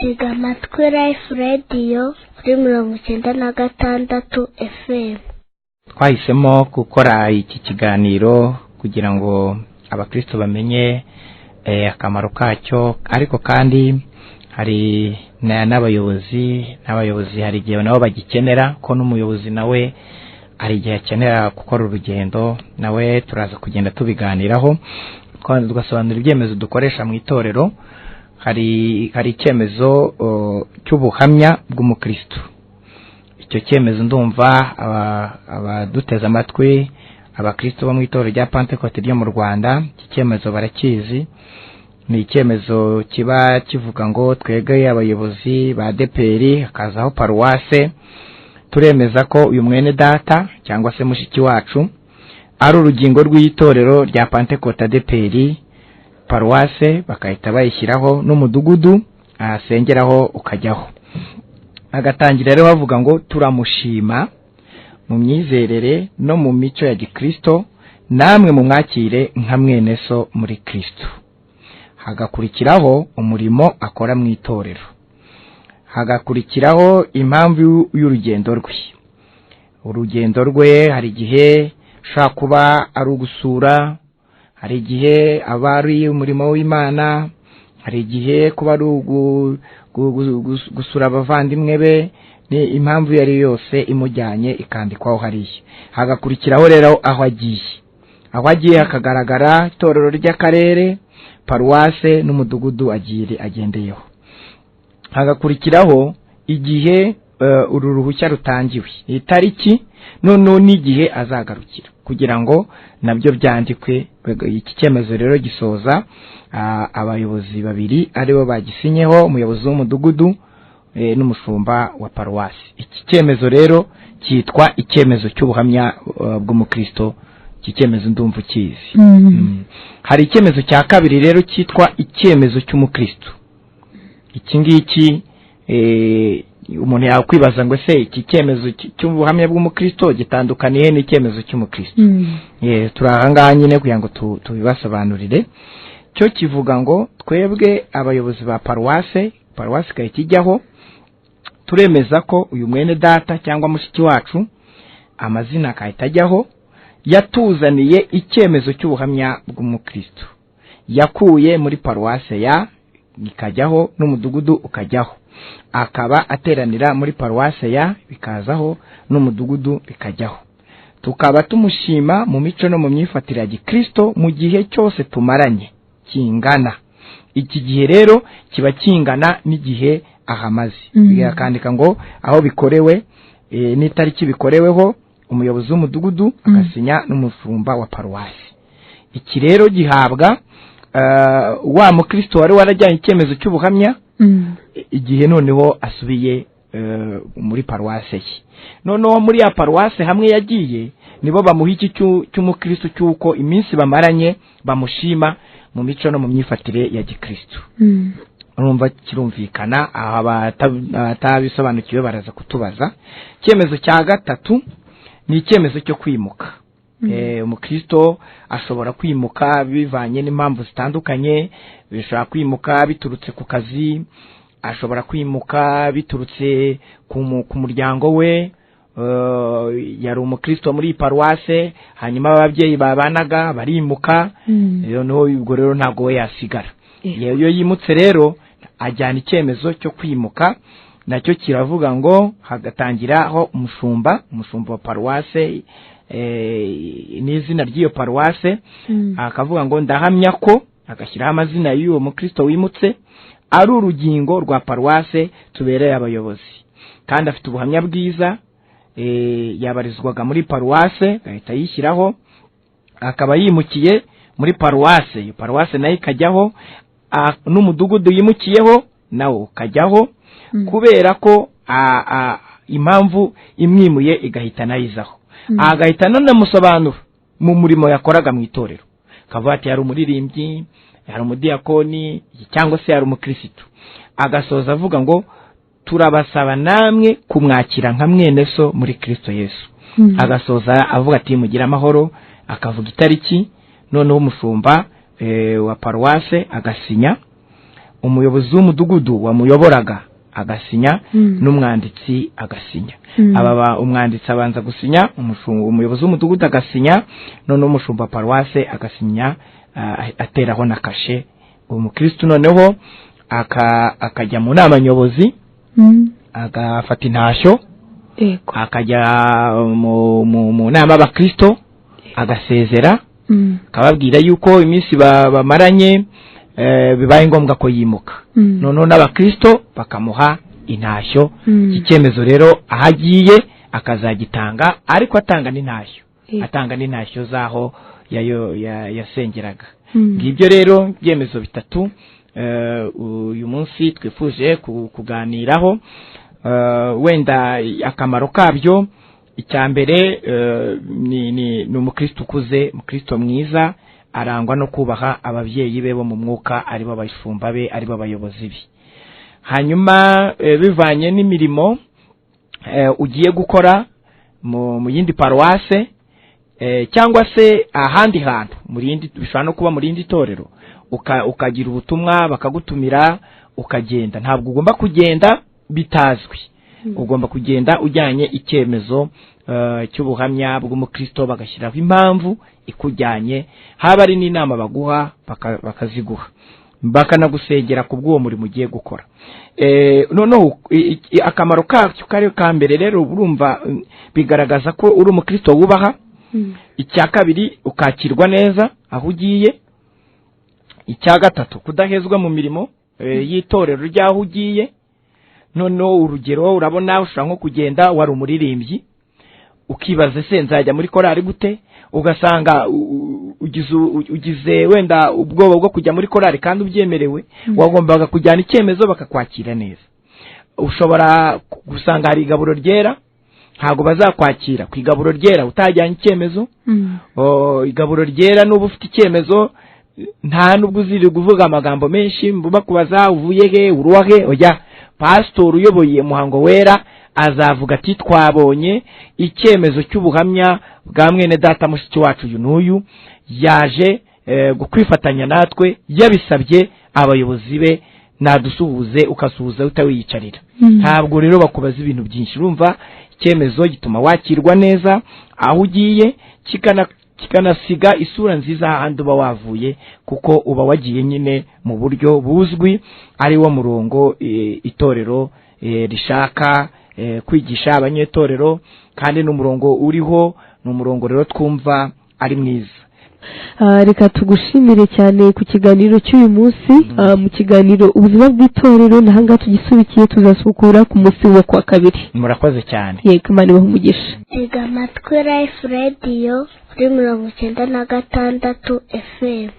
tega amatwi Life Radio kuri 96 FM. Twahisemo gukora iki kiganiro kugira ngo abakristo bamenye akamaro kacyo, ariko kandi hari n'abayobozi hari igihe nabo bagikenera ko n'umuyobozi nawe hari igihe akenera gukora urugendo, nawe turaza kugenda tubiganiraho kandi tugasobanura ibyemezo dukoresha mu itorero. Hari icyemezo cy'ubuhamya bw'umukristo. Icyo cyemezo ndumva abaduteza amatwi abakristo bo mu itorero rya Pentecote ryo mu Rwanda, iki cyemezo barakizi. Ni icyemezo kiba kivuga ngo twegeye abayobozi ba DPR hakazaho paruwase, turemeza ko uyu mwene data cyangwa se mushiki wacu ari urugingo rw'itorero rya Pentecote DPR, paruwase bakahita bayishyiraho n'umudugudu asengeraho ukajyaho. Agatangira rero bavuga ngo turamushima mu myizerere no mu mico ya Gikristo, namwe mu mwakire nka mwene so muri Kristo. Hagakurikiraho umurimo akora mu itorero. Hagakurikiraho impamvu y'urugendo rwe. Urugendo rwe hari igihe shaka kuba ari ugusura, hari igihe abari umurimo w'Imana, hari igihe kuba ari gusura abavandimwe be, ni impamvu yari yose imujyanye ikandikwaho hariya. Hagakurikiraho rero aho agiye hakagaragara itorero ry'akarere, paruwase n'umudugudu agendeyeho. Hagakurikiraho igihe uru ruhushya rutangiwe, itariki none n'igihe azagarukira, kugira ngo nabyo byandikwe. Iki cyemezo rero gisoza abayobozi babiri aribo bagisinyeho, umuyobozi w'umudugudu n'umushumba wa paruwasi. Iki cyemezo rero cyitwa icyemezo cy'ubuhamya bw'umukristo. Iki cyemezo ndumva ukizi. Hari icyemezo cya kabiri rero cyitwa icyemezo cy'umukristo. Iki ngiki umuntu yakwibaza ngo se iki cyemezo cy'ubuhamya bw'umukristo gitandukaniye n'icyemezo cy'umukristo? Turahangaha nyine kugira ngo tubibasobanurire. Cyo kivuga ngo twebwe abayobozi ba paruwase kayitijyaho turemeza ko uyu mwene data cyangwa mushiki wacu amazina kayitajyaho yatuzaniye icyemezo cy'ubuhamya bw'umukristo, yakuye muri paruwase ikajyaho n'umudugudu ukajyaho, akaba ateranira muri paruwase bikazaho n'umudugudu bikajyaho. Tukaba tumushima mu mico no mu myifatire ya Gikristo mu gihe cyose tumaranye kingana. Iki gihe rero kiba kingana n'igihe ahamaze. Yakandika ngo aho bikorewe n'itariki bikoreweho, umuyobozi w'umudugudu agasinya n'umushumba wa paruwasi. Iki rero gihabwa wa mukristo wari warajyanye icyemezo cy'ubuhamya igihe noneho asubiye muri paruwase ye. Noneho muri ya paruwase hamwe yagiye nibo bamuha iki cy'umukristo cyuko iminsi bamaranye bamushima mu mico no mu myifatire ya Gikristo. Urumva kirumvikana, abatabisobanukiwe baraza kutubaza. Icyemezo cya gatatu ni icyemezo cyo kwimuka. Umukristo ashobora kwimuka bivanye n'impamvu zitandukanye. Bishobora kwimuka biturutse ku kazi, ashobora kwimuka biturutse ku muryango we. Yari umukristo muri paruwase, hanyuma ababyeyi babanaga barimuka, noneho ubwo rero ntabwo we yasigara. Iyo yimutse rero ajyana icyemezo cyo kwimuka, nacyo kiravuga ngo hagatangiraho umushumba wa paruwase n'izina ry'iyo paruwase, akavuga ngo ndahamya ko, agashyiraho amazina y'uwo mukristo wimutse, ari urugingo rwa paruwase tubereye abayobozi kandi afite ubuhamya bwiza. Yabarizwaga muri paruwase, ahita yishyiraho, akaba yimukiye muri paruwase. Iyo paruwase nayo ikajyaho, n'umudugudu yimukiyeho nawo ukajyaho, kubera ko impamvu imwimuye igahita nayizaho. Agahita nanamusobanura mu murimo yakoraga mu itorero, akavuga ati yari umuririmbyi, yari umudiyakoni cyangwa se yari umukristo. Agasoza avuga ngo turabasaba namwe kumwakira nka mwene so muri Kristo Yesu. Agasoza avuga ati mugira amahoro, akavuga itariki, noneho umushumba wa paruwase agasinya, umuyobozi w'umudugudu wamuyoboraga agasinya, n'umwanditsi agasinya. Umwanditsi abanza gusinya, umuyobozi w'umudugudu agasinya, none umushumba paruwase agasinya, ateraho na kashe. Umukristo noneho akajya mu nama nyobozi, agafata intashyo, akajya mu nama y'abakristo, agasezera, akababwira yuko iminsi bamaranye bibaye ngombwa ko yimuka. Noneho n'abakristo bakamuha intashyo. Iki cyemezo rero ahagiye akazagitanga, ariko atanga n'intashyo zaho yasengeraga. Ngibyo rero byemezo bitatu uyu munsi twifuje kuganiraho. Wenda akamaro kabyo, icyambere ni umukristo ukuze, umukristo mwiza, arangwa no kubaha ababyeyi be bo mu mwuka, aribo abashumba be, aribo abayobozi be. Hanyuma bivanye n'imirimo ugiye gukora mu yindi paruwase, cyangwa se ahandi hantu bishobora no kuba mu rindi torero, ukagira ubutumwa bakagutumira ukagenda. Ntabwo ugomba kugenda bitazwi, ugomba kugenda ujyanye icyemezo cy'ubuhamya bw'umukristo, bagashyiraho impamvu ikujyanye, haba ari n'inama baguha bakaziguha, bakanagusengera ku bw'uwo murimo ugiye gukora. Noneho akamaro kacyo kari ka mbere rero, urumva bigaragaza ko uri umukristo wubaha. Icya kabiri, ukakirwa neza aho ugiye. Icya gatatu, kudahezwa mu mirimo y'itorero ry'aho ugiye. Noneho urugero, urabona ushobora nko kugenda wari umuririmbyi, ukibaza se nzajya muri korari gute, ugasanga ugize wenda ubwoba bwo kujya muri korari kandi ubyemerewe, wagombaga kujyana icyemezo bakakwakira neza. Ushobora gusanga hari igaburo ryera, ntago bazakwakira ku igaburo ryera utajyanye icyemezo. Igaburo ryera n'ubu ufite icyemezo, nta nubwo uziri kuvuga amagambo menshi, bakubaza uvuye he, uruwahe, oya, pastor uyoboye muhango wera azavuga ati twabonye icyemezo cy'ubuhamya bwa mwene data mushiki wacu uyu n'uyu, yaje kwifatanya natwe, yabisabye abayobozi be, nadusuhuze, ukasuhuza utawiyicarira. Ntabwo rero bakubaza ibintu byinshi. Urumva icyemezo gituma wakirwa neza aho ugiye, kikanasiga isura nziza ahandi uba wavuye, kuko uba wagiye nyine mu buryo buzwi, ari wo murongo itorero rishaka kwigisha abanyetorero, kandi n'umurongo uriho, n'umurongo rero twumva ari mwiza. Reka tugushimire cyane ku kiganiro cy'uyu munsi. Mu kiganiro ubuzima bw'itorero nahanga tugisubikiye, tuzasukura ku munsi wa kwa kabiri. Murakoze cyane. Yego, Imana ibahe umugisha. Tega amatwi Life Radio kuri 96 FM.